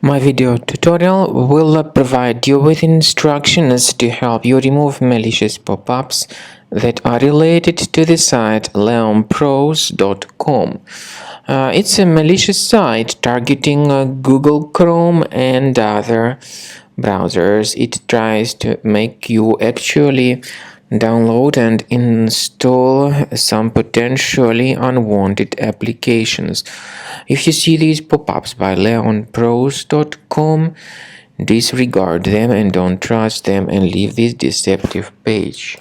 My video tutorial will provide you with instructions to help you remove malicious pop-ups that are related to the site leonpros.com. It's a malicious site targeting Google Chrome and other browsers. It tries to make you actually download and install some potentially unwanted applications. If you see these pop-ups by leonpros.com, disregard them and don't trust them and leave this deceptive page.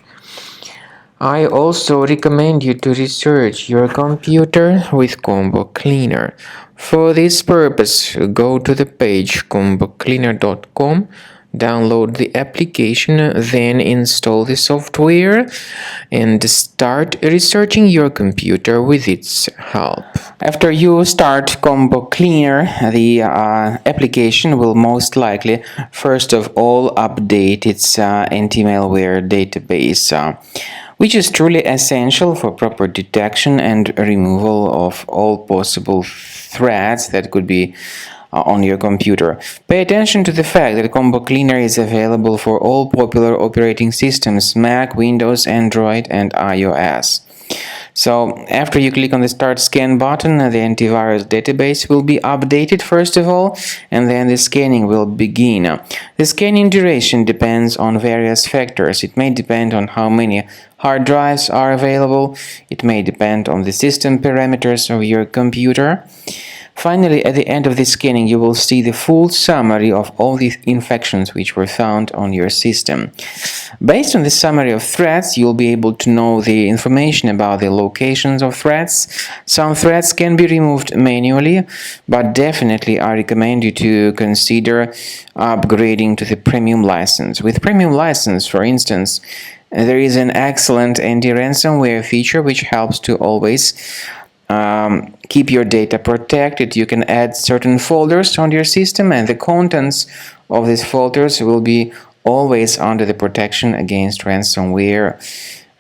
I also recommend you to research your computer with Combo Cleaner. For this purpose, go to the page combocleaner.com, download the application, then install the software and start researching your computer with its help. After you start Combo Cleaner, the application will most likely first of all update its anti-malware database, which is truly essential for proper detection and removal of all possible threats that could be on your computer. Pay attention to the fact that Combo Cleaner is available for all popular operating systems: Mac, Windows, Android, and iOS. So after you click on the Start Scan button, the antivirus database will be updated first of all, and then the scanning will begin. The scanning duration depends on various factors. It may depend on how many hard drives are available. It may depend on the system parameters of your computer. Finally, at the end of the scanning, you will see the full summary of all the infections which were found on your system. Based on the summary of threats, you'll be able to know the information about the locations of threats. Some threats can be removed manually, but definitely I recommend you to consider upgrading to the premium license. With premium license, for instance, there is an excellent anti-ransomware feature which helps to always keep your data protected. You can add certain folders on your system, and the contents of these folders will be always under the protection against ransomware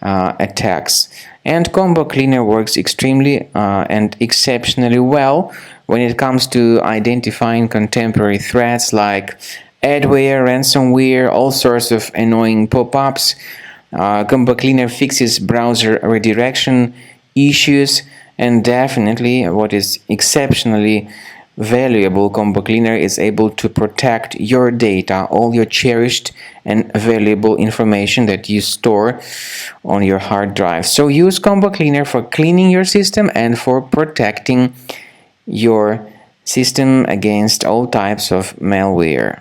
attacks. And Combo Cleaner works extremely and exceptionally well when it comes to identifying contemporary threats like adware, ransomware, all sorts of annoying pop-ups. Combo Cleaner fixes browser redirection issues. And definitely, what is exceptionally valuable, Combo Cleaner is able to protect your data, all your cherished and valuable information that you store on your hard drive. So use Combo Cleaner for cleaning your system and for protecting your system against all types of malware.